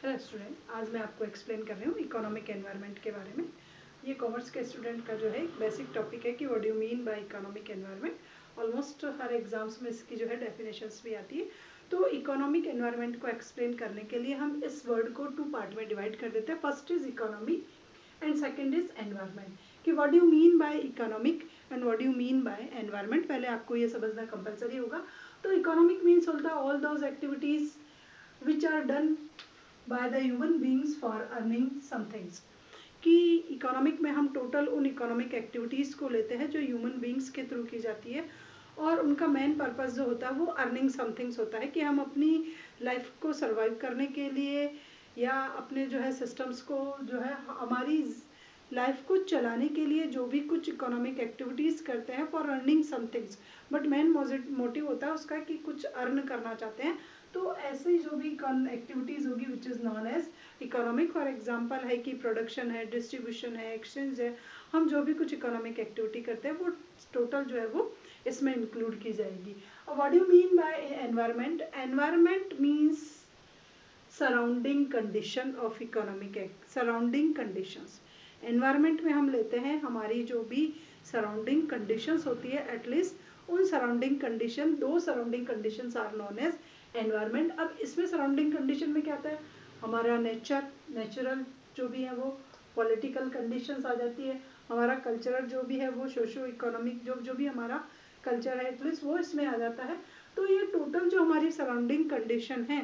नमस्कार स्टूडेंट, आज मैं आपको एक्सप्लेन कर रही हूँ इकोनॉमिक एनवायरनमेंट के बारे में। ये कॉमर्स के स्टूडेंट का जो है बेसिक टॉपिक है कि what do you mean by economic environment. Almost her exams में इसकी जो है डेफिनेशंस भी आती है। तो इकोनॉमिक एनवायरनमेंट को एक्सप्लेन करने के लिए हम इस वर्ड को 2 पार्ट में डिवाइड कर देते हैं। First is economy and second is environment, कि what do you mean by economic and what do you mean by environment. पहले आपको ये समझना कंपलसरी होगा। तो इकोनॉमिक मीन्स होता है all those activities which are done by the human beings for earning some things। कि इकोनॉमिक में हम टोटल उन इकोनॉमिक एक्टिविटीज़ को लेते हैं जो ह्यूमन बींग्स के थ्रू की जाती है, और उनका मेन पर्पस जो होता है वो अर्निंग समथिंग्स होता है, कि हम अपनी लाइफ को सर्वाइव करने के लिए या अपने जो है सिस्टम्स को जो है हमारी लाइफ को चलाने के लिए जो भी कुछ इकोनॉमिक एक्टिविटीज़ करते हैं for earning somethings, but main motive होता है उसका कि कुछ अर्न करना चाहते हैं। तो ऐसे जो भी एक्टिविटीज़ होगी which is known as economic. For example है कि प्रोडक्शन है, डिस्ट्रीब्यूशन है, एक्सचेंज है, हम जो भी कुछ इकोनॉमिक एक्टिविटी करते हैं वो टोटल जो है वो इसमें इंक्लूड की जाएगी। और what do you mean by environment? Environment means surrounding condition of economic surrounding conditions. Environment में हम लेते हैं हमारी जो भी सराउंडिंग कंडीशंस होती है, एटलीस्ट उन सराउंडिंग कंडीशन, दो surrounding conditions are known as environment. अब इसमें सराउंडिंग कंडीशन में क्या आता है? हमारा नेचुरल जो भी है वो, पॉलिटिकल कंडीशंस आ जाती है, हमारा कल्चरल जो भी है वो, सोशो इकोनॉमिक जो भी हमारा कल्चर है एटलीस्ट वो इसमें आ जाता है। तो ये टोटल जो हमारी सराउंडिंग कंडीशन है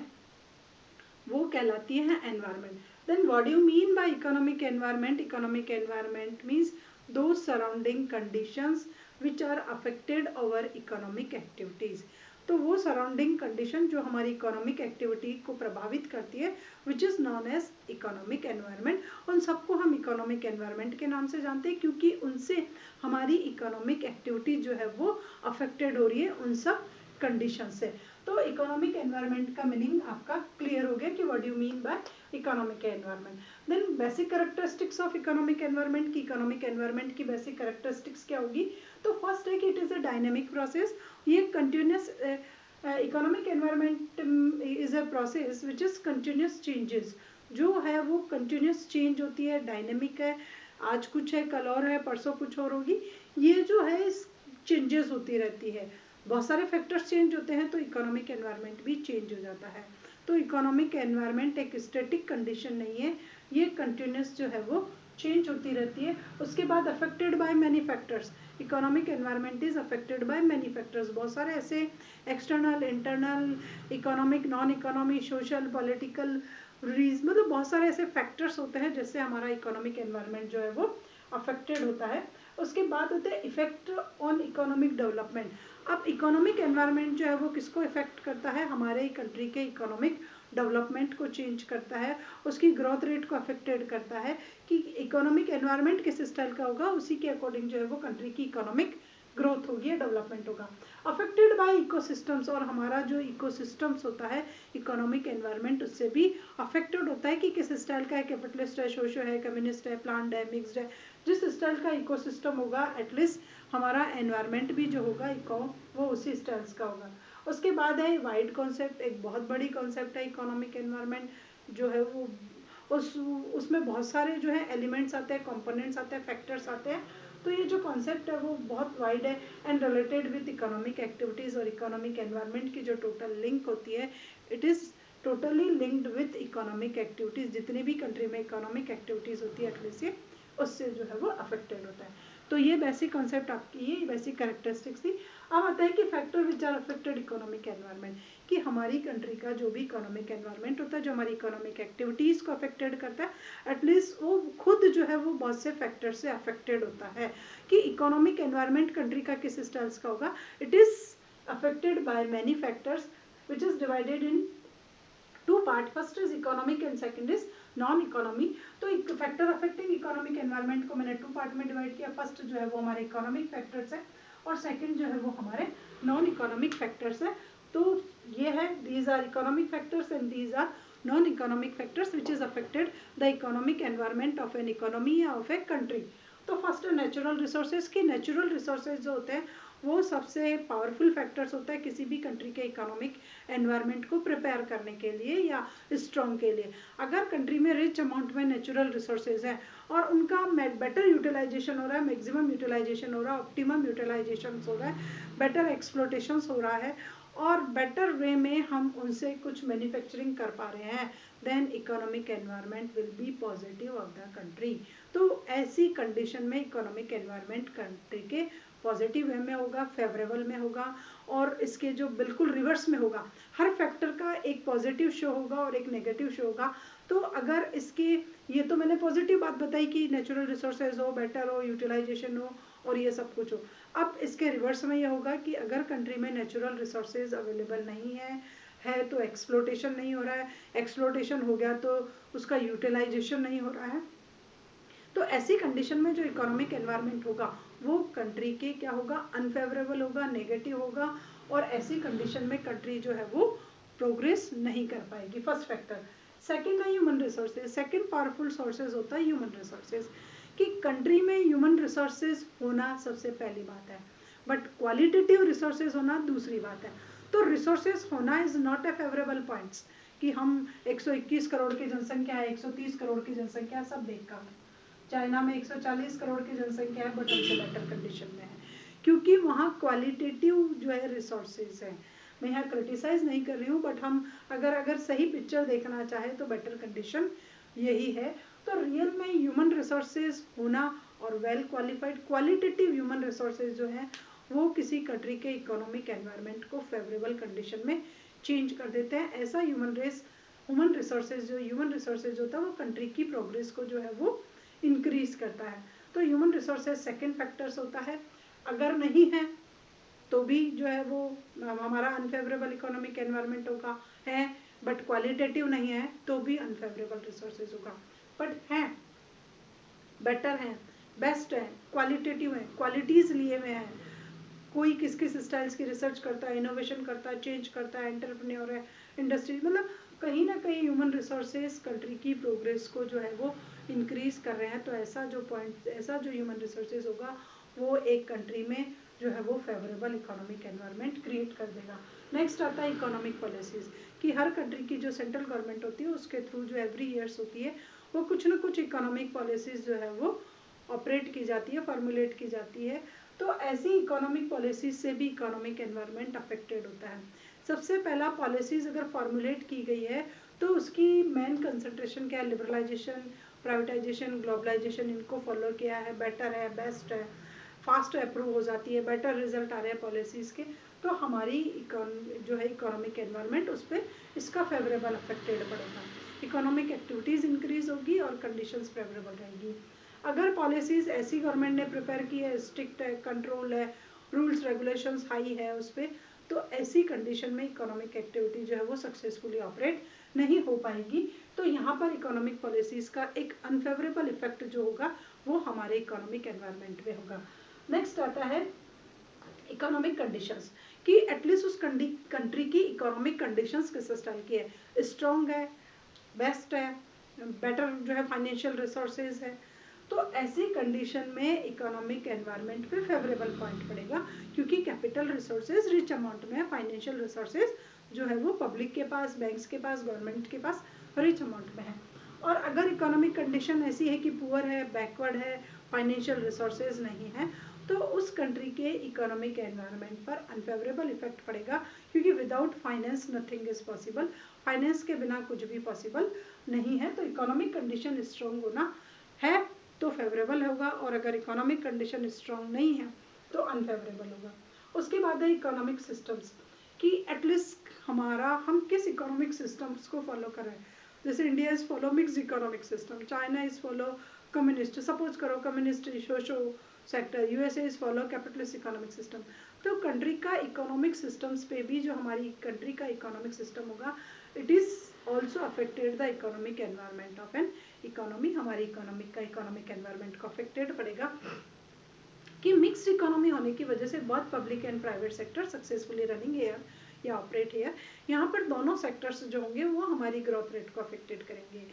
वो कहलाती है environment. Then what do you mean by economic environment? Economic environment means the surrounding conditions which are affected our economic activities. तो वो सराउंडिंग कंडीशन जो हमारी इकोनॉमिक एक्टिविटी को प्रभावित करती है which is known as economic environment. उन सबको हम इकोनॉमिक एनवायरनमेंट के नाम से जानते हैं क्योंकि उनसे हमारी इकोनॉमिक एक्टिविटी जो है वो अफेक्टेड हो रही है उन सब कंडीशन से। तो इकोनॉमिक एनवायरनमेंट का मीनिंग आपका क्लियर हो गया कि what do you mean by economic environment. Then basic characteristics of economic environment की, इकोनॉमिक एनवायरनमेंट की बेसिक कैरेक्टरिस्टिक्स क्या होगी? तो फर्स्ट है कि it is a dynamic process. ये continuous economic environment is a process which is continuous changes, जो है वो कंटिन्यूस चेंज होती है, डायनेमिक है, आज कुछ है कल और है परसों कुछ और होगी, ये जो है चेंजेस होती रहती है, बहुत सारे फैक्टर्स चेंज होते हैं तो इकोनॉमिक एनवायरनमेंट भी चेंज हो जाता है। तो इकोनॉमिक एनवायरनमेंट एक स्टैटिक कंडीशन नहीं है, ये कंटिन्यूस जो है वो चेंज होती रहती है। उसके बाद affected by many factors, economic environment is affected by many factors, बहुत सारे ऐसे external, internal, economic, non economic, social, political reason, मतलब बहुत सारे ऐसे फैक्टर्स होते हैं जिससे हमारा इकोनॉमिक एनवायरनमेंट जो है वो अफेक्टेड होता है। उसके बाद होते हैं इफेक्ट ऑन इकोनॉमिक डेवलपमेंट। अब इकोनॉमिक एनवायरनमेंट जो है वो किसको इफेक्ट करता है? हमारे कंट्री के इकोनॉमिक डेवलपमेंट को चेंज करता है, उसकी ग्रोथ रेट को अफेक्टेड करता है, कि इकोनॉमिक एनवायरनमेंट किस स्टाइल का होगा उसी के अकॉर्डिंग जो है वो कंट्री की इकोनॉमिक ग्रोथ होगी या डेवलपमेंट होगा। अफेक्टेड बाय इकोसिस्टम्स, और हमारा जो इकोसिस्टम्स होता है इकोनॉमिक एनवायरनमेंट उससे भी अफेक्टेड होता है कि किस स्टाइल का है, कैपिटलिस्ट है, सोशो है, कम्युनिस्ट है, प्लांट है, मिक्सड है, जिस स्टाइल का इकोसिस्टम होगा एटलीस्ट हमारा एनवायरनमेंट भी जो होगा वो उसी स्टाइल्स का होगा। उसके बाद है वाइड कॉन्सेप्ट, एक बहुत बड़ी कॉन्सेप्ट है इकोनॉमिक एनवायरनमेंट जो है वो, उसमें बहुत सारे जो है एलिमेंट्स आते हैं, कंपोनेंट्स आते हैं, फैक्टर्स आते हैं। तो ये जो कॉन्सेप्ट है वो बहुत वाइड है and related with economic activities और इकोनॉमिक एनवायरनमेंट की जो टोटल लिंक होती है, it is totally linked with economic activities. जितनी भी कंट्री में इकोनॉमिक एक्टिविटीज़ होती है एटलीस्ट ये उससे जो है वो अफेक्टेड होता है। तो ये बेसिक कॉन्सेप्ट आपकी, ये बेसिक कैरेक्टरिस्टिक्स थी। अब आता है कि factor which are affected economic environment, कि हमारी कंट्री का जो भी इकोनॉमिक एनवायरनमेंट होता है जो हमारी इकोनॉमिक एक्टिविटीज़ को अफेक्टेड करता है, एटलीस्ट वो खुद जो है वो बहुत से फैक्टर से अफेक्टेड होता है। कि इकोनॉमिक एनवायरनमेंट कंट्री का किस स्टाइल्स का होगा, it is affected by many factors which is divided in two part. First is economic and second is non economy. तो फैक्टर अफेक्टिंग इकोनॉमिक एनवायरनमेंट को मैंने 2 पार्ट में डिवाइड किया। फर्स्ट जो है वो हमारे इकोनॉमिक फैक्टर्स है और सेकंड जो है वो हमारे नॉन इकोनॉमिक फैक्टर्स है। तो ये है, these are economic factors and these are non economic factors which is affected the economic environment of an economy या ऑफ ए कंट्री। तो फर्स्ट नेचुरल रिसोर्सेज की, नेचुरल रिसोर्सेज जो होते हैं वो सबसे पावरफुल फैक्टर्स होता है किसी भी कंट्री के इकोनॉमिक एनवायरनमेंट को प्रिपेयर करने के लिए या स्ट्रॉन्ग के लिए। अगर कंट्री में रिच अमाउंट में नेचुरल रिसोर्सेज है और उनका बेटर यूटिलाइजेशन हो रहा है, मैक्सिमम यूटिलाइजेशन हो रहा है, ऑप्टिमम यूटिलाइजेशन हो रहा है, बेटर एक्सप्लोटेशन हो रहा है और बेटर वे में हम उनसे कुछ मैन्युफैक्चरिंग कर पा रहे हैं, then economic environment will be positive of the country. तो ऐसी कंडीशन में इकोनॉमिक एनवायरनमेंट कंट्री के पॉजिटिव वे में होगा, फेवरेबल में होगा और इसके जो बिल्कुल रिवर्स में होगा। हर फैक्टर का एक पॉजिटिव शो होगा और एक नेगेटिव शो होगा। तो अगर इसके, ये तो मैंने पॉजिटिव बात बताई कि नेचुरल रिसोर्सेज हो, बेटर हो, यूटिलाइजेशन हो और ये सब कुछ हो। अब इसके रिवर्स में ये होगा कि अगर कंट्री में नेचुरल रिसोर्सेज अवेलेबल नहीं है तो एक्सप्लोटेशन नहीं हो रहा है, एक्सप्लोटेशन हो गया तो उसका यूटिलाइजेशन नहीं हो रहा है। तो ऐसी कंडीशन में जो इकोनॉमिक एनवायरनमेंट होगा वो कंट्री के क्या होगा, अनफेवरेबल होगा, नेगेटिव होगा और ऐसी कंडीशन में कंट्री जो है वो प्रोग्रेस नहीं कर पाएगी। First factor. सेकंड है human resources. Second powerful sources होता है ह्यूमन रिसोर्सेज, कि कंट्री में ह्यूमन रिसोर्सेज होना सबसे पहली बात है, बट क्वालिटेटिव रिसोर्सेज होना दूसरी बात है। तो रिसोर्सेज होना is not a favourable points कि हम 121 करोड़ की जनसंख्या है, 130 करोड़ की जनसंख्या है, सब देखा है। चाइना में 140 करोड़ की जनसंख्या है बट हमसे बेटर कंडीशन में है, क्योंकि वहाँ क्वालिटेटिव जो है रिसोर्सेज है। मैं यहाँ क्रिटिसाइज नहीं कर रही हूँ, बट हम अगर सही पिक्चर देखना चाहे तो बेटर कंडीशन यही है। तो रियल में ह्यूमन रिसोर्सेज होना और well qualified qualitative human resources जो है वो किसी कंट्री के इकोनॉमिक एनवायरनमेंट को फेवरेबल कंडीशन में चेंज कर देते हैं। ऐसा ह्यूमन रिसोर्सेज होता है वो कंट्री की प्रोग्रेस को जो है वो इंक्रीज करता है। तो ह्यूमन रिसोर्सेज सेकेंड फैक्टर्स होता है। अगर नहीं है तो भी जो है वो हमारा अनफेवरेबल इकोनॉमिक एनवायरनमेंट होगा, है बट क्वालिटेटिव नहीं है तो भी अनफेवरेबल रिसोर्सेज होगा। बट है, बेटर है, बेस्ट है, क्वालिटेटिव है, क्वालिटीज लिए हुए हैं, कोई किस किस स्टाइल्स की रिसर्च करता है, इनोवेशन करता है, चेंज करता है, एंटरप्रेन्योर है, इंडस्ट्री, मतलब कहीं ना कहीं ह्यूमन रिसोर्सेज कंट्री की प्रोग्रेस को जो है वो इंक्रीज कर रहे हैं। तो ऐसा जो ह्यूमन रिसोर्सेज होगा वो एक कंट्री में जो है वो फेवरेबल इकोनॉमिक एनवायरनमेंट क्रिएट कर देगा। नेक्स्ट आता है इकोनॉमिक पॉलिसीज, कि हर कंट्री की जो सेंट्रल गवर्नमेंट होती है उसके थ्रू जो एवरी ईयर्स होती है वो कुछ ना कुछ इकोनॉमिक पॉलिसीज जो है वो ऑपरेट की जाती है, फॉर्मुलेट की जाती है। तो ऐसी इकोनॉमिक पॉलिसीज से भी इकोनॉमिक एनवायरनमेंट अफेक्टेड होता है। सबसे पहला पॉलिसीज अगर फॉर्मुलेट की गई है तो उसकी मेन कंसंट्रेशन क्या है, लिबरलाइजेशन, प्राइवेटाइजेशन, ग्लोबलाइजेशन, इनको फॉलो किया है, बेटर है, बेस्ट है, फास्ट अप्रूव हो जाती है, बेटर रिजल्ट आ रहे हैं पॉलिसीज के। तो हमारी जो है इकोनॉमिक एनवायरनमेंट उस पर इसका फेवरेबल अफेक्टेड पड़ेगा, इकोनॉमिक एक्टिविटीज इंक्रीज होगी और कंडीशंस फेवरेबल रहेगी। अगर पॉलिसीज ऐसी गवर्नमेंट ने प्रिपेयर की है, स्ट्रिक्ट है, कंट्रोल है, रूल्स रेगुलेशंस हाई है उस पर, तो ऐसी कंडीशन में इकोनॉमिक एक्टिविटी जो है वो सक्सेसफुली ऑपरेट नहीं हो पाएगी। तो यहाँ पर इकोनॉमिक पॉलिसीज का एक अनफेवरेबल इफेक्ट जो होगा वो हमारे इकोनॉमिक एनवायरनमेंट में होगा। नेक्स्ट आता है इकोनॉमिक कंडीशंस, कि एटलीस्ट उस कंट्री की इकोनॉमिक कंडीशंस किस स्टाइल की है, स्ट्रॉन्ग है, बेस्ट है, बेटर जो है फाइनेंशियल रिसोर्सेज है। तो ऐसी कंडीशन में इकोनॉमिक एनवायरनमेंट पे फेवरेबल पॉइंट पड़ेगा, क्योंकि कैपिटल रिसोर्सेज रिच अमाउंट में है, फाइनेंशियल रिसोर्सेज जो है वो पब्लिक के पास, बैंक्स के पास, गवर्नमेंट के पास रिच अमाउंट में है। और अगर इकोनॉमिक कंडीशन ऐसी है कि पुअर है, बैकवर्ड है, फाइनेंशियल रिसोर्सेज नहीं है, तो उस कंट्री के इकोनॉमिक एनवायरनमेंट पर अनफेवरेबल इफेक्ट पड़ेगा, क्योंकि without finance nothing is possible, finance के बिना कुछ भी पॉसिबल नहीं है। तो इकोनॉमिक कंडीशन स्ट्रॉन्ग होना है तो फेवरेबल होगा, और अगर इकोनॉमिक कंडीशन स्ट्रॉन्ग नहीं है तो अनफेवरेबल होगा। उसके बाद है इकोनॉमिक सिस्टम्स, कि एटलीस्ट हम किस इकोनॉमिक सिस्टम्स को फॉलो कर रहे हैं। जैसे India is follow mix economic system, China is follow communist, suppose करो communist socio sector, USA is follow capitalist economic system. तो कंट्री का इकोनॉमिक सिस्टम्स पे भी जो हमारी कंट्री का इकोनॉमिक सिस्टम होगा, it is also affected the economic environment of an economy, हमारी इकोनॉमिक एनवायरनमेंट को अफेक्टेड पड़ेगा। कि मिक्स्ड इकोनॉमी होने की वजह से बहुत public and private sector successfully running है या ऑपरेट है, यहाँ पर दोनों सेक्टर्स जो होंगे वो हमारी ग्रोथ रेट को अफेक्टेड करेंगे।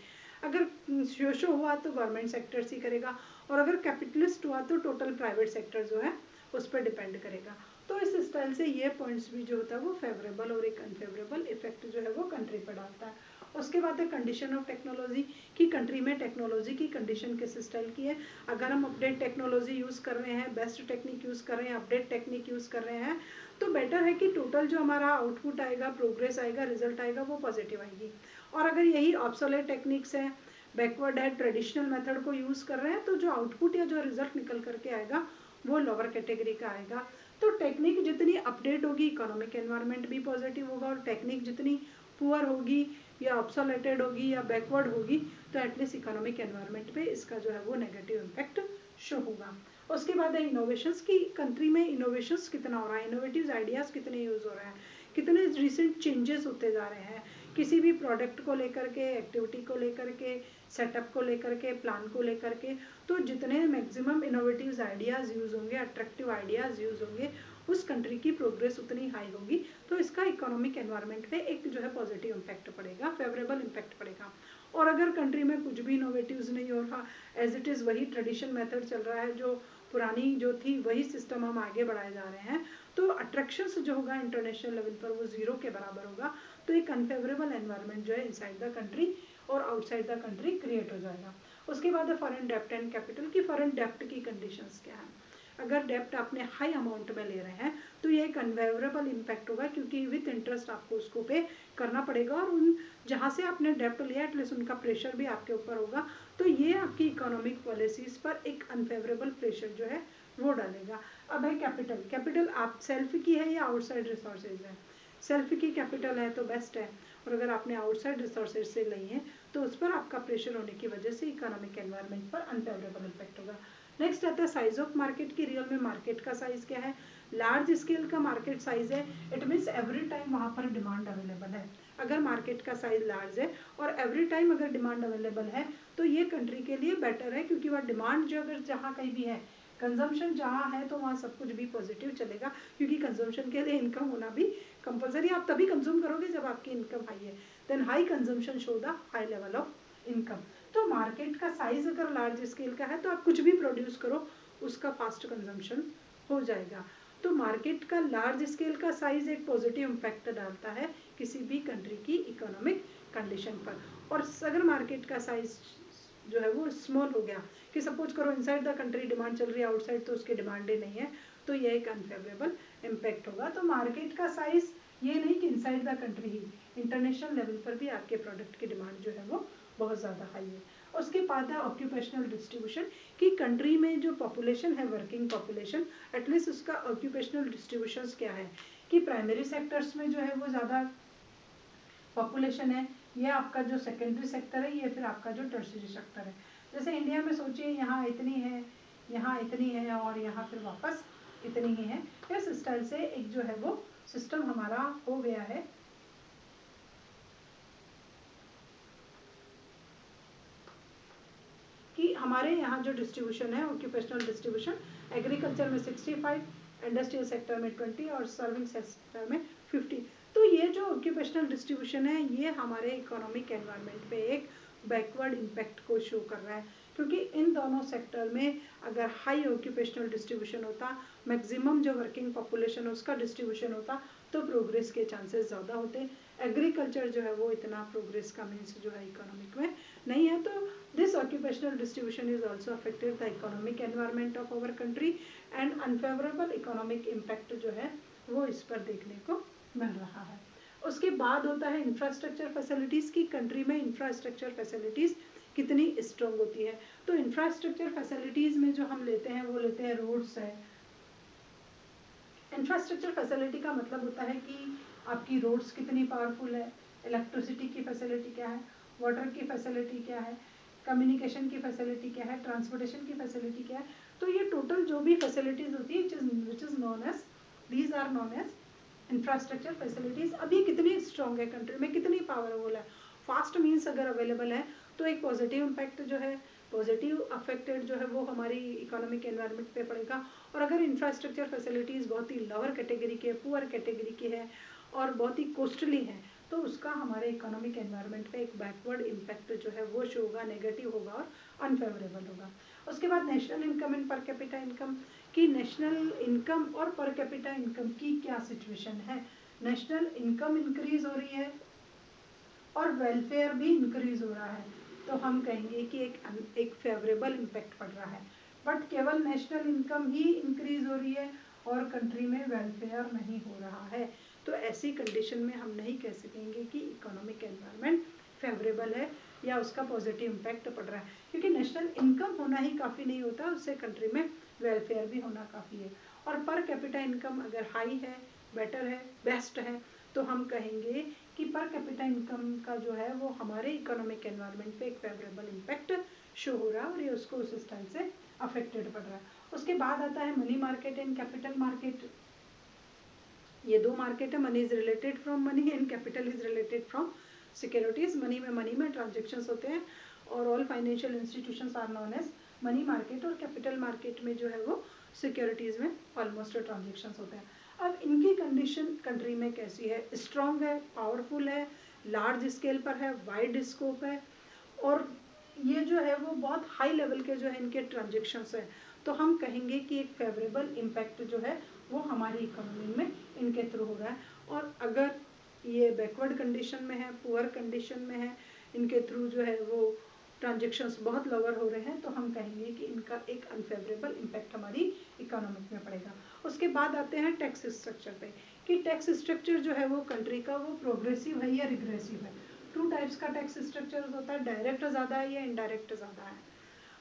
अगर शो हुआ तो गवर्नमेंट सेक्टर ही करेगा, और अगर कैपिटलिस्ट हुआ तो टोटल प्राइवेट सेक्टर जो है उस पर डिपेंड करेगा। तो इस स्टाइल से ये पॉइंट्स भी जो होता है वो फेवरेबल और एक अनफेवरेबल इफेक्ट जो है वो कंट्री पर डालता है। उसके बाद है कंडीशन ऑफ टेक्नोलॉजी, कि कंट्री में टेक्नोलॉजी की कंडीशन किस स्टाइल की है। अगर हम अपडेट टेक्नोलॉजी यूज़ कर रहे हैं, बेस्ट टेक्निक यूज़ कर रहे हैं, अपडेट टेक्निक यूज़ कर रहे हैं, तो बेटर है कि टोटल जो हमारा आउटपुट आएगा, प्रोग्रेस आएगा, रिजल्ट आएगा, वो पॉजिटिव आएगी। और अगर यही ऑब्सोलेट टेक्निक्स हैं, बैकवर्ड है, ट्रेडिशनल मेथड को यूज़ कर रहे हैं, तो जो आउटपुट या जो रिजल्ट निकल करके आएगा वो लोअर कैटेगरी का आएगा। तो टेक्निक जितनी अपडेट होगी, इकोनॉमिक एनवायरनमेंट भी पॉजिटिव होगा, और टेक्निक जितनी पुअर होगी या ऑब्सोलेटेड होगी या बैकवर्ड होगी, तो एटलीस्ट इकोनॉमिक एनवायरनमेंट पे इसका जो है वो नेगेटिव इम्पैक्ट शो होगा। उसके बाद है इनोवेशंस, की कंट्री में इनोवेशंस कितना हो रहा है, इनोवेटिव आइडियाज़ कितने यूज़ हो रहे हैं, कितने रिसेंट चेंजेस होते जा रहे हैं किसी भी प्रोडक्ट को लेकर के, एक्टिविटी को लेकर के, सेटअप को लेकर के, प्लान को लेकर के। तो जितने मैक्सिमम इनोवेटिव आइडियाज़ यूज़ होंगे, अट्रैक्टिव आइडियाज़ यूज़ होंगे, उस कंट्री की प्रोग्रेस उतनी हाई होगी। तो इसका इकोनॉमिक एनवायरनमेंट पे एक जो है पॉजिटिव इम्पैक्ट पड़ेगा, फेवरेबल इम्पैक्ट पड़ेगा। और अगर कंट्री में कुछ भी इनोवेटिव्स नहीं हो रहा, एज इट इज़ वही ट्रेडिशनल मेथड चल रहा है, जो पुरानी जो थी वही सिस्टम हम आगे बढ़ाए जा रहे हैं, तो अट्रैक्शंस जो होगा इंटरनेशनल लेवल पर वो जीरो के बराबर होगा। तो एक अनफेवरेबल एनवायरनमेंट जो है इनसाइड द कंट्री और आउटसाइड द कंट्री क्रिएट हो जाएगा। उसके बाद है फॉरेन डेप्ट एंड कैपिटल, की फॉरेन डेप्ट की कंडीशंस क्या है। अगर डेप्ट आपने हाई अमाउंट में ले रहे हैं तो ये एक अनफेवरेबल इम्पैक्ट होगा, क्योंकि विथ इंटरेस्ट आपको उसको पे करना पड़ेगा, और उन जहाँ से आपने डेप्ट लिया एटलीस्ट उनका प्रेशर भी आपके ऊपर होगा। तो ये आपकी इकोनॉमिक पॉलिसीज पर एक अनफेवरेबल प्रेशर जो है वो डालेगा। अब है कैपिटल, कैपिटल आप सेल्फ की है या आउटसाइड रिसोर्सेज है। सेल्फ की कैपिटल है तो बेस्ट है, और अगर आपने आउटसाइड रिसोर्सेज से ली है तो उस पर आपका प्रेशर होने की वजह से इकोनॉमिक एनवायरनमेंट पर अनफेवरेबल इम्पैक्ट होगा। नेक्स्ट आता है साइज ऑफ मार्केट, की रियल में मार्केट का साइज क्या है। लार्ज स्केल का मार्केट साइज है, इट मीन्स एवरी टाइम वहाँ पर डिमांड अवेलेबल है। अगर मार्केट का साइज लार्ज है और एवरी टाइम अगर डिमांड अवेलेबल है तो ये कंट्री के लिए बेटर है, क्योंकि वह डिमांड जो अगर जहाँ कहीं भी है, कंजम्पशन जहाँ है तो वहाँ सब कुछ भी पॉजिटिव चलेगा, क्योंकि कंजम्पशन के लिए इनकम होना भी कंपलसरी। आप तभी कंज्यूम करोगे जब आपकी इनकम हाई है, then high consumption show the high level of income. तो मार्केट का साइज अगर लार्ज स्केल का है तो आप कुछ भी प्रोड्यूस करो उसका फास्ट कंजम्पशन हो जाएगा। तो मार्केट का लार्ज स्केल का साइज एक पॉजिटिव इम्पैक्ट डालता है किसी भी कंट्री की इकोनॉमिक कंडीशन पर। और अगर मार्केट का साइज जो है वो स्मॉल हो गया, कि सपोज करो इनसाइड द कंट्री डिमांड चल रही है, आउटसाइड तो उसकी डिमांड ही नहीं है, तो ये एक अनफेवरेबल इम्पैक्ट होगा। तो मार्केट का साइज ये नहीं कि inside the country he, international level पर भी आपके प्रोडक्ट की डिमांड जो है वो बहुत ज़्यादा हाई है। उसके बाद है ऑक्यूपेशनल डिस्ट्रीब्यूशन, कि कंट्री में जो पॉपुलेशन है, वर्किंग पॉपुलेशन, एटलीस्ट उसका ऑक्यूपेशनल डिस्ट्रीब्यूशन क्या है, कि प्राइमरी सेक्टर्स में जो है वो ज़्यादा पॉपुलेशन है, ये आपका जो सेकेंडरी सेक्टर है, ये फिर आपका जो टर्शियरी सेक्टर है। जैसे इंडिया में सोचिए यहाँ इतनी है, यहाँ इतनी है, और यहाँ फिर वापस इतनी ही है। इस स्टाइल से एक जो है वो सिस्टम हमारा हो गया है। कि हमारे यहाँ जो डिस्ट्रीब्यूशन है ऑक्यूपेशनल डिस्ट्रीब्यूशन, एग्रीकल्चर में 65, इंडस्ट्रियल सेक्टर में 20 और सर्विंग सेक्टर में 50। तो ये जो ऑक्यूपेशनल डिस्ट्रीब्यूशन है ये हमारे इकोनॉमिक एनवायरनमेंट पे एक बैकवर्ड इम्पैक्ट को शो कर रहा है, क्योंकि इन दोनों सेक्टर में अगर हाई ऑक्यूपेशनल डिस्ट्रीब्यूशन होता, मैक्सिमम जो वर्किंग पॉपुलेशन है उसका डिस्ट्रीब्यूशन होता, तो प्रोग्रेस के चांसेस ज़्यादा होते। एग्रीकल्चर जो है वो इतना प्रोग्रेस का मीन्स जो है इकोनॉमिक में नहीं है। तो this occupational distribution is also affected the economic environment of our country and unfavorable economic impact जो है वो इस पर देखने को मिल रहा है। उसके बाद होता है इंफ्रास्ट्रक्चर फैसिलिटीज़, की कंट्री में इंफ्रास्ट्रक्चर फैसिलिटीज़ कितनी स्ट्रॉन्ग होती है। तो इंफ्रास्ट्रक्चर फैसिलिटीज़ में जो हम लेते हैं वो लेते हैं रोड्स है। इंफ्रास्ट्रक्चर फैसिलिटी का मतलब होता है कि आपकी रोड्स कितनी पावरफुल है, इलेक्ट्रिसिटी की फैसिलिटी क्या है, वाटर की फैसिलिटी क्या है, कम्युनिकेशन की फैसिलिटी क्या है, ट्रांसपोर्टेशन की फैसिलिटी क्या है। तो ये टोटल जो भी फैसिलिटीज़ होती है which is known as, these are known as infrastructure facilities. अब ये कितनी स्ट्रॉन्ग है, कंट्री में कितनी पावरफुल है। फास्ट मीन्स अगर अवेलेबल है तो एक पॉजिटिव इम्पैक्ट जो है, पॉजिटिव अफेक्टेड जो है वो हमारी इकोनॉमिक एनवायरनमेंट पे पड़ेगा। और अगर इंफ्रास्ट्रक्चर फैसिलिटीज़ बहुत ही लोअर कैटेगरी के, पुअर कैटेगरी की है और बहुत ही कॉस्टली है, तो उसका हमारे इकोनॉमिक एनवायरनमेंट पे एक बैकवर्ड इम्पैक्ट जो है वो शो होगा, नेगेटिव होगा और अनफेवरेबल होगा। उसके बाद national income and per capita income, कि नेशनल इनकम और पर कैपिटा इनकम की क्या सिचुएशन है। नेशनल इनकम इंक्रीज हो रही है और वेलफेयर भी इंक्रीज हो रहा है, तो हम कहेंगे कि एक फेवरेबल इम्पैक्ट पड़ रहा है। बट केवल नेशनल इनकम ही इंक्रीज हो रही है और कंट्री में वेलफेयर नहीं हो रहा है, तो ऐसी कंडीशन में हम नहीं कह सकेंगे कि इकोनॉमिक एनवायरनमेंट फेवरेबल है या उसका पॉजिटिव इम्पैक्ट पड़ रहा है, क्योंकि नेशनल इनकम होना ही काफ़ी नहीं होता, उससे कंट्री में वेलफेयर भी होना काफ़ी है। और पर कैपिटा इनकम अगर हाई है, बेटर है, बेस्ट है, तो हम कहेंगे कि पर कैपिटा इनकम का जो है वो हमारे इकोनॉमिक एनवायरनमेंट पे एक फेवरेबल इम्पैक्ट शो हो रहा है और ये उसको उस स्टाइल से अफेक्टेड पड़ रहा है। उसके बाद आता है money market and capital market. ये दो मार्केट है, money is related from money and capital is related from securities. मनी में ट्रांजेक्शन्स होते हैं और all financial institutions are known as money market, और कैपिटल मार्केट में जो है वो सिक्योरिटीज में ऑलमोस्ट ट्रांजेक्शन्स होते हैं। अब इनकी कंडीशन कंट्री में कैसी है, स्ट्रॉन्ग है, पावरफुल है, लार्ज स्केल पर है, वाइड स्कोप है, और ये जो है वो बहुत हाई लेवल के जो है इनके ट्रांजेक्शन्स है, तो हम कहेंगे कि एक फेवरेबल इम्पैक्ट जो है वो हमारी इकोनॉमी में इनके थ्रू हो रहा है। और अगर ये बैकवर्ड कंडीशन में है, पुअर कंडीशन में है, इनके थ्रू जो है वो ट्रांजेक्शन्स बहुत लोअर हो रहे हैं, तो हम कहेंगे कि इनका एक अनफेवरेबल इम्पैक्ट हमारी इकोनॉमिक में पड़ेगा। उसके बाद आते हैं टैक्स स्ट्रक्चर पे, कि टैक्स स्ट्रक्चर जो है वो कंट्री का वो प्रोग्रेसिव है या रिग्रेसिव है। टू टाइप्स का टैक्स स्ट्रक्चर होता है, डायरेक्ट ज़्यादा है या इनडायरेक्ट ज़्यादा है।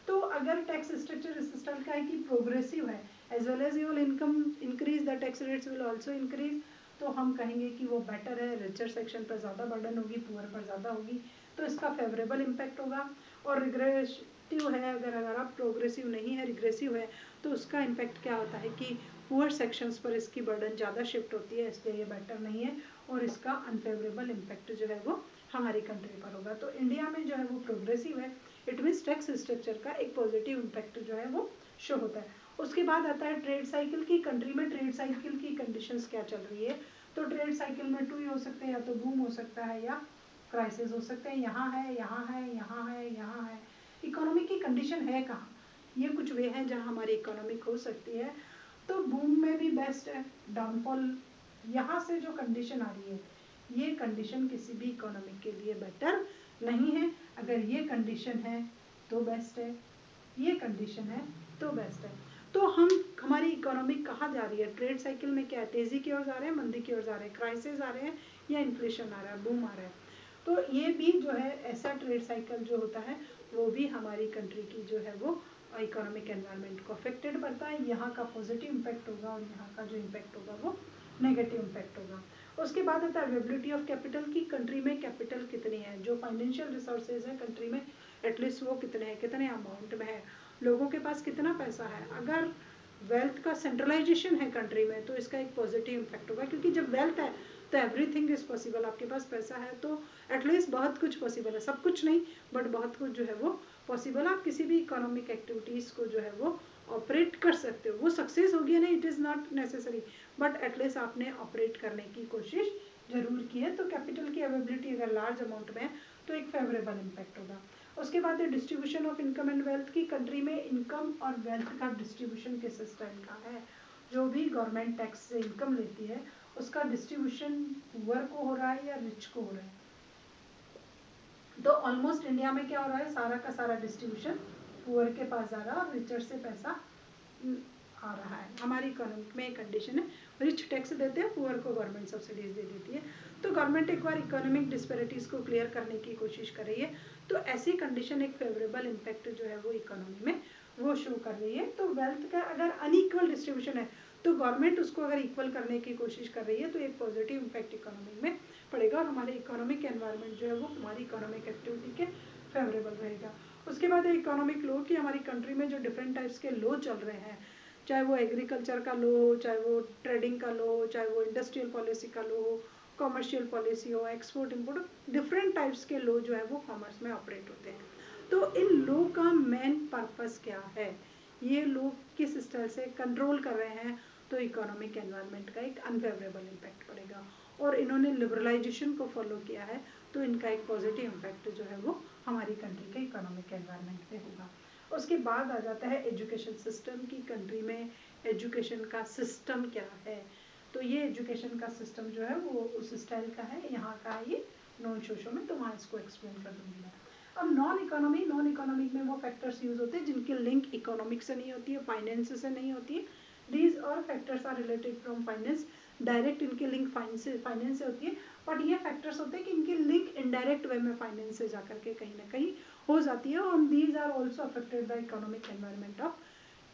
तो अगर टैक्स स्ट्रक्चर इस स्टाइल का है कि प्रोग्रेसिव है, as well as your income increase the tax rates will also increase, तो हम कहेंगे कि वो बेटर है, रिचर सेक्शन पर ज़्यादा बर्डन होगी, पुअर पर ज़्यादा होगी, तो इसका फेवरेबल इम्पैक्ट होगा। और रिग्रेसिव है, अगर आप प्रोग्रेसिव नहीं है, रिग्रेसिव है, तो उसका इम्पैक्ट क्या होता है कि पुअर सेक्शंस पर इसकी बर्डन ज़्यादा शिफ्ट होती है, इसलिए ये बेटर नहीं है और इसका अनफेवरेबल इम्पैक्ट जो है वो हमारी कंट्री पर होगा। तो इंडिया में जो है वो प्रोग्रेसिव है, इट मीन्स टैक्स स्ट्रक्चर का एक पॉजिटिव इम्पैक्ट जो है वो शो होता है। उसके बाद आता है ट्रेड साइकिल की। कंट्री में ट्रेड साइकिल की कंडीशंस क्या चल रही है, तो ट्रेड साइकिल में टू ही हो सकते हैं, या तो बूम हो सकता है या क्राइसिस हो सकते हैं। यहाँ है, यहाँ है, यहाँ है, यहाँ है, इकोनॉमी की कंडीशन है कहाँ, ये कुछ वे हैं जहाँ हमारी इकोनॉमी हो सकती है। तो बूम में भी बेस्ट है, डाउनफॉल यहाँ से जो कंडीशन आ रही है, ये कंडीशन किसी भी इकोनॉमी के लिए बेटर नहीं है। अगर ये कंडीशन है तो बेस्ट है, ये कंडीशन है तो बेस्ट है। तो हमारी इकोनॉमी कहाँ जा रही है, ट्रेड साइकिल में क्या है, तेजी की ओर जा रहे हैं, मंदी की ओर जा रहे हैं, क्राइसिस आ रहे हैं या इन्फ्लेशन आ रहा है, बूम आ रहा है। तो ये भी जो है ऐसा ट्रेड साइकिल जो होता है वो भी हमारी कंट्री की जो है वो इकोनॉमिक एनवायरनमेंट को अफेक्टेड करता है। यहाँ का पॉजिटिव इम्पैक्ट होगा और यहाँ का जो इम्पैक्ट होगा वो नेगेटिव इम्पैक्ट होगा। उसके बाद आता है अवेलेबिलिटी ऑफ कैपिटल की। कंट्री में कैपिटल कितनी है, जो फाइनेंशियल रिसोर्सेज है कंट्री में एटलीस्ट वो कितने हैं, कितने अमाउंट में है, लोगों के पास कितना पैसा है। अगर वेल्थ का सेंट्रलाइजेशन है कंट्री में तो इसका एक पॉजिटिव इम्पैक्ट होगा, क्योंकि जब वेल्थ है तो एवरीथिंग इज पॉसिबल। आपके पास पैसा है तो एटलीस्ट बहुत कुछ पॉसिबल है, सब कुछ नहीं बट बहुत कुछ जो है वो पॉसिबल। आप किसी भी इकोनॉमिक एक्टिविटीज़ को जो है वो ऑपरेट कर सकते हो। वो सक्सेस होगी नहीं, it is not necessary, but at least आपने ऑपरेट करने की कोशिश जरूर की है। तो कैपिटल की अवेलेबिलिटी अगर लार्ज अमाउंट में है तो एक फेवरेबल इम्पैक्ट होगा। उसके बाद है distribution of income and wealth की। कंट्री में इनकम और वेल्थ का डिस्ट्रीब्यूशन किस टाइप का है, जो भी गवर्नमेंट टैक्स से इनकम लेती है उसका डिस्ट्रीब्यूशन पुअर को हो रहा है या रिच को हो रहा है। तो ऑलमोस्ट इंडिया में क्या हो रहा है, सारा का सारा डिस्ट्रीब्यूशन पुअर के पास जा रहा है और रिचर से पैसा आ रहा है। हमारी इकोनॉमी में एक कंडीशन है, रिच टैक्स देते हैं, पुअर को गवर्नमेंट सब्सिडीज दे देती है। तो गवर्नमेंट एक बार इकोनॉमिक डिस्पैरिटीज को क्लियर करने की कोशिश कर रही है, तो ऐसी कंडीशन एक फेवरेबल इम्पैक्ट जो है वो इकोनॉमी में वो शो कर रही है। तो वेल्थ का अगर अनइक्वल डिस्ट्रीब्यूशन है तो गवर्नमेंट उसको अगर इक्वल करने की कोशिश कर रही है तो एक पॉजिटिव इम्पैक्ट इकोनॉमी में पड़ेगा और हमारे इकोनॉमिक एनवायरनमेंट जो है वो हमारी इकोनॉमिक एक्टिविटी के फेवरेबल रहेगा। उसके बाद इकोनॉमिक लॉ की, हमारी कंट्री में जो डिफरेंट टाइप्स के लॉ चल रहे हैं, चाहे वो एग्रीकल्चर का लॉ हो, चाहे वो ट्रेडिंग का लॉ हो, चाहे वो इंडस्ट्रियल पॉलिसी का लॉ हो, कॉमर्शियल पॉलिसी हो, एक्सपोर्ट इम्पोर्ट, डिफरेंट टाइप्स के लॉ जो है वो कॉमर्स में ऑपरेट होते हैं। तो इन लॉ का मेन पर्पस क्या है, ये लोग किस स्टाइल से कंट्रोल कर रहे हैं, तो इकोनॉमिक एनवायरनमेंट का एक अनफेवरेबल इम्पैक्ट पड़ेगा। और इन्होंने लिबरलाइजेशन को फॉलो किया है तो इनका एक पॉजिटिव इम्पैक्ट जो है वो हमारी कंट्री के इकोनॉमिक एनवायरनमेंट पे होगा। उसके बाद आ जाता है एजुकेशन सिस्टम की। कंट्री में एजुकेशन का सिस्टम क्या है। तो ये एजुकेशन का सिस्टम जो है वो उस स्टाइल का है, यहाँ का है ये नॉन सोशो में, तो वहाँ इसको एक्सप्लेन कर दूंगी मैं। अब नॉन इकोनॉमिक में वो फैक्टर्स यूज होते हैं जिनकी लिंक इकोनॉमिक से नहीं होती है, फाइनेंस से नहीं होती है। दीज और factors are related from finance, direct इनकी लिंक फाइनेंस से होती है, बट ये फैक्टर्स होते हैं कि इनकी लिंक इनडायरेक्ट वे में फाइनेंस से जाकर के कहीं ना कहीं हो जाती है, और these are also affected the economic environment of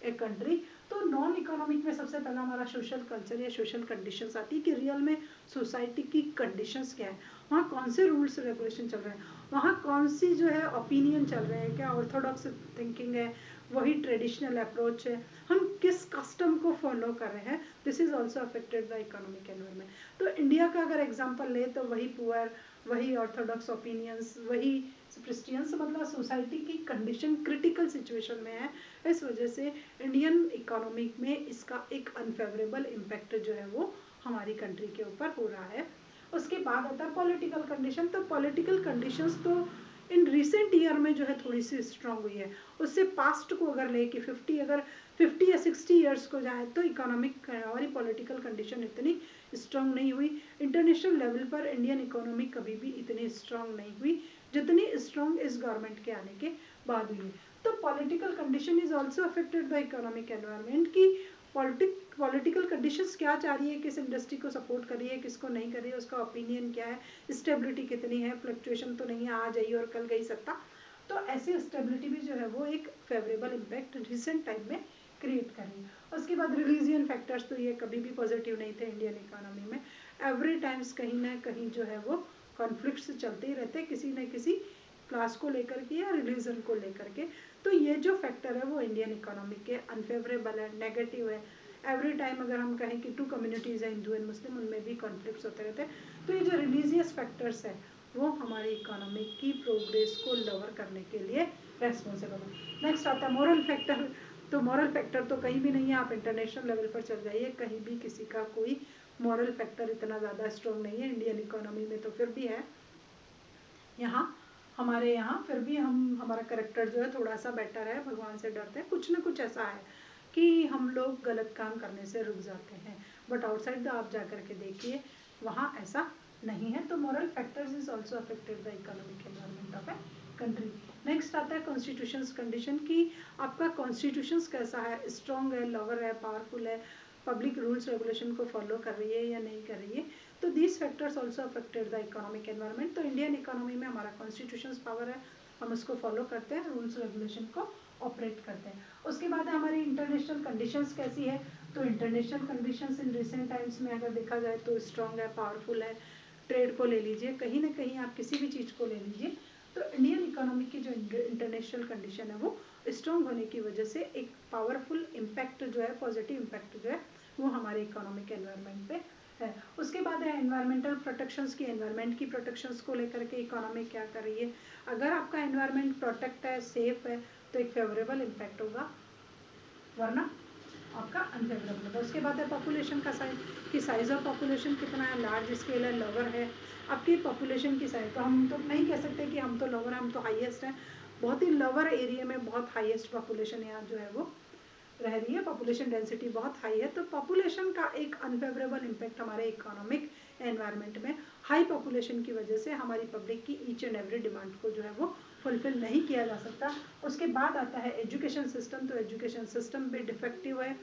a country. तो नॉन इकोनॉमिक में सबसे पहला हमारा सोशल कल्चर या सोशल कंडीशंस आती है कि रियल में सोसाइटी की कंडीशंस क्या है, वहाँ कौन से रूल्स रेगुलेशन चल रहे हैं, वहाँ कौन सी जो है ओपिनियन चल रहे हैं, क्या ऑर्थोडॉक्स थिंकिंग है, वही ट्रेडिशनल अप्रोच है, हम किस कस्टम को फॉलो कर रहे हैं, this is also affected the economic environment. तो इंडिया का अगर एग्जाम्पल ले तो वही पुअर, वही ऑर्थोडॉक्स ओपिनियंस, वही क्रिश्चियंस, मतलब सोसाइटी की कंडीशन क्रिटिकल सिचुएशन में है, इस वजह से इंडियन इकोनॉमी में इसका एक अनफेवरेबल इम्पैक्ट जो है वो हमारी कंट्री के ऊपर हो रहा है। उसके बाद आता है पॉलिटिकल कंडीशन। तो पॉलिटिकल कंडीशंस तो इन रिसेंट ईयर में जो है थोड़ी सी स्ट्रांग हुई है, उससे पास्ट को अगर ले कि 50 या 60 ईयर्स को जाए तो इकोनॉमिक हमारी पॉलिटिकल कंडीशन इतनी स्ट्रांग नहीं हुई। इंटरनेशनल लेवल पर इंडियन इकोनॉमी कभी भी इतनी स्ट्रांग नहीं हुई जितनी स्ट्रांग इस गवर्नमेंट के आने के बाद हुई। तो political condition is also affected by economic environment की पॉलिटिकल कंडीशंस क्या चाह रही है, किस इंडस्ट्री को सपोर्ट कर रही है, किसको नहीं कर रही है, उसका ओपिनियन क्या है, स्टेबिलिटी कितनी है, फ्लक्चुएशन तो नहीं है, आज आई और कल गई सत्ता। तो ऐसी स्टेबिलिटी भी जो है वो एक फेवरेबल इम्पैक्ट रिसेंट टाइम में क्रिएट कर रही है। उसके बाद रिलीजियन फैक्टर्स, तो ये कभी भी पॉजिटिव नहीं थे इंडियन इकोनॉमी में, एवरी टाइम्स कहीं ना कहीं जो है वो कॉन्फ्लिक्ट्स चलते ही रहते हैं किसी न किसी क्लास को लेकर के या रिलीजन को लेकर के। तो ये जो फैक्टर है वो इंडियन इकोनॉमी के अनफेवरेबल है, नेगेटिव है। एवरी टाइम अगर हम कहें कि 2 कम्युनिटीज़ हैं, हिंदू एंड मुस्लिम, उनमें भी कॉन्फ्लिक्ट्स होते रहते हैं। तो ये जो रिलीजियस फैक्टर्स है वो हमारी इकोनॉमी की प्रोग्रेस को लोअर करने के लिए रेस्पॉन्सिबल है। नेक्स्ट आता है मॉरल फैक्टर। तो मॉरल फैक्टर तो कहीं भी नहीं है, आप इंटरनेशनल लेवल पर चल जाइए, कहीं भी किसी का कोई मॉरल फैक्टर इतना ज़्यादा स्ट्रॉन्ग नहीं है। इंडियन इकोनॉमी में तो फिर भी है, यहाँ हमारे यहाँ फिर भी हमारा करेक्टर जो है थोड़ा सा बेटर है, भगवान से डरते हैं, कुछ ना कुछ ऐसा है कि हम लोग गलत काम करने से रुक जाते हैं, बट आउटसाइड आप जा कर के देखिए वहाँ ऐसा नहीं है। तो moral factors is also affected the economic environment of a country. Next आता है कॉन्स्टिट्यूशंस कंडीशन की आपका कॉन्स्टिट्यूशंस कैसा है, स्ट्रॉन्ग है, लॉवर है, पावरफुल है, पब्लिक रूल्स रेगुलेशन को फॉलो कर रही है या नहीं कर रही है। तो these factors also affected the economic environment. तो इंडियन इकोनॉमी में हमारा कॉन्स्टिट्यूशन पावर है, हम उसको फॉलो करते हैं, रूल्स रेगुलेशन को ऑपरेट करते हैं। उसके बाद हमारी इंटरनेशनल कंडीशंस कैसी है। तो international conditions in recent times में अगर देखा जाए तो स्ट्रॉन्ग है, पावरफुल है। ट्रेड को ले लीजिए, कहीं ना कहीं आप किसी भी चीज़ को ले लीजिए, तो इंडियन इकोनॉमी की जो इंटरनेशनल कंडीशन है वो स्ट्रॉन्ग होने की वजह से एक पावरफुल इम्पैक्ट जो है, पॉजिटिव इम्पैक्ट जो है वो हमारे इकोनॉमिक एनवायरमेंट पे है। उसके बाद है एनवायरमेंटल प्रोटेक्शंस की, एनवायरमेंट की प्रोटेक्शंस को लेकर के इकोनॉमी क्या कर रही है। अगर आपका एनवायरमेंट प्रोटेक्ट है, सेफ है, तो एक फेवरेबल इम्पैक्ट होगा, वरना आपका अनफेवरेबल होगा। उसके बाद है पॉपुलेशन का साइज, कि साइज ऑफ पॉपुलेशन कितना है, लार्ज स्केल है, लोअर है, आपकी पॉपुलेशन की साइज। तो हम तो नहीं कह सकते कि हम तो लोअर हैं, हम तो हाईएस्ट हैं, बहुत ही लोअर एरिया में बहुत हाईएस्ट पॉपुलेशन यहाँ जो है वो रह रही है, पॉपुलेशन डेंसिटी बहुत हाई है। तो पॉपुलेशन का एक अनफेवरेबल इम्पैक्ट हमारे इकोनॉमिक एनवायरनमेंट में, हाई पॉपुलेशन की वजह से हमारी पब्लिक की ईच एंड एवरी डिमांड को जो है वो फुलफिल नहीं किया जा सकता। उसके बाद आता है एजुकेशन सिस्टम। तो एजुकेशन सिस्टम भी डिफेक्टिव है,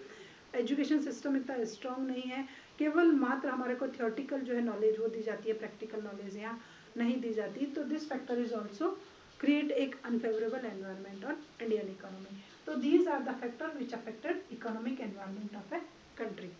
एजुकेशन सिस्टम इतना स्ट्रॉन्ग नहीं है, केवल मात्र हमारे को थियोरटिकल जो है नॉलेज वो दी जाती है, प्रैक्टिकल नॉलेज यहाँ नहीं दी जाती। तो this factor is also create एक unfavorable environment on Indian economy. So these are the factors which affected economic environment of a country.